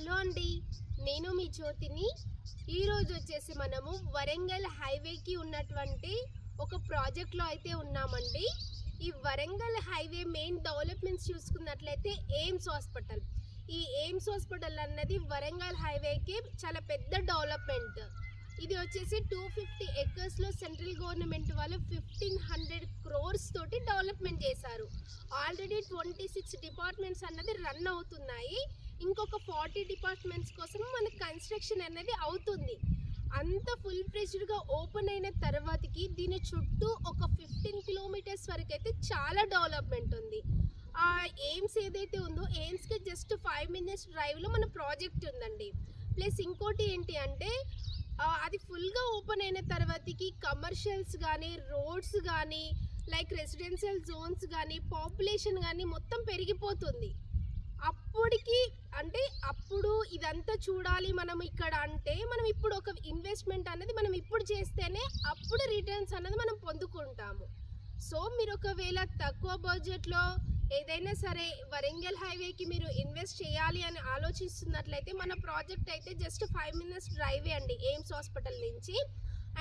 Hello అండి, నేను మీ జ్యోతిని. ఈరోజు వచ్చేసి మనము వరంగల్ హైవేకి ఉన్నటువంటి ఒక ప్రాజెక్ట్లో అయితే ఉన్నామండి. ఈ వరంగల్ హైవే మెయిన్ డెవలప్మెంట్స్ చూసుకున్నట్లయితే ఎయిమ్స్ హాస్పిటల్. ఈ ఎయిమ్స్ హాస్పిటల్ అన్నది వరంగల్ హైవేకి చాలా పెద్ద డెవలప్మెంట్. ఇది వచ్చేసి 250 ఎకర్స్లో సెంట్రల్ గవర్నమెంట్ వాళ్ళు 1500 crores తోటి డెవలప్మెంట్ చేశారు. ఆల్రెడీ 26 డిపార్ట్మెంట్స్ అన్నది రన్ అవుతున్నాయి. ఇంకొక 40 డిపార్ట్మెంట్స్ కోసం మనకు కన్స్ట్రక్షన్ అనేది అవుతుంది. అంత ఫుల్ ఫ్లెడ్జ్డ్గా ఓపెన్ అయిన తర్వాతకి దీని చుట్టూ ఒక 15 kilometers వరకు అయితే చాలా డెవలప్మెంట్ ఉంది. ఆ ఎయిమ్స్ ఏదైతే ఉందో ఎయిమ్స్కి జస్ట్ 5 minutes డ్రైవ్లో మన ప్రాజెక్ట్ ఉందండి. ప్లస్ ఇంకోటి ఏంటి అంటే అది ఫుల్గా ఓపెన్ అయిన తర్వాతకి కమర్షియల్స్ కానీ, రోడ్స్ కానీ, లైక్ రెసిడెన్షియల్ జోన్స్ కానీ, పాపులేషన్ కానీ మొత్తం పెరిగిపోతుంది. అప్పుడు ఇదంతా చూడాలి మనం ఇక్కడ అంటే మనం ఇప్పుడు ఒక ఇన్వెస్ట్మెంట్ అనేది మనం ఇప్పుడు చేస్తేనే అప్పుడు రిటర్న్స్ అన్నది మనం పొందుకుంటాము. సో మీరు ఒకవేళ తక్కువ బడ్జెట్లో ఏదైనా సరే వరంగల్ హైవేకి మీరు ఇన్వెస్ట్ చేయాలి అని ఆలోచిస్తున్నట్లయితే మన ప్రాజెక్ట్ అయితే జస్ట్ 5 minutes డ్రైవే అండి ఎయిమ్స్ హాస్పిటల్ నుంచి.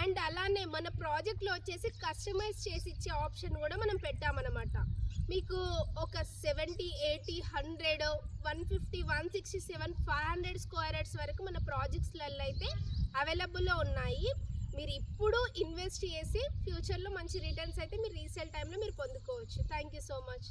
అండ్ అలానే మన ప్రాజెక్ట్లో వచ్చేసి కస్టమైజ్ చేసి ఇచ్చే ఆప్షన్ కూడా మనం పెట్టామన్నమాట. మీకు ఒక 70, 80, 100, 150, 167, 500 square yards వరకు మన ప్రాజెక్ట్స్లలో అయితే అవైలబుల్లో ఉన్నాయి. మీరు ఇప్పుడు ఇన్వెస్ట్ చేసి ఫ్యూచర్లో మంచి రిటర్న్స్ అయితే మీరు రీసేల్ టైంలో మీరు పొందుకోవచ్చు. Thank you so much.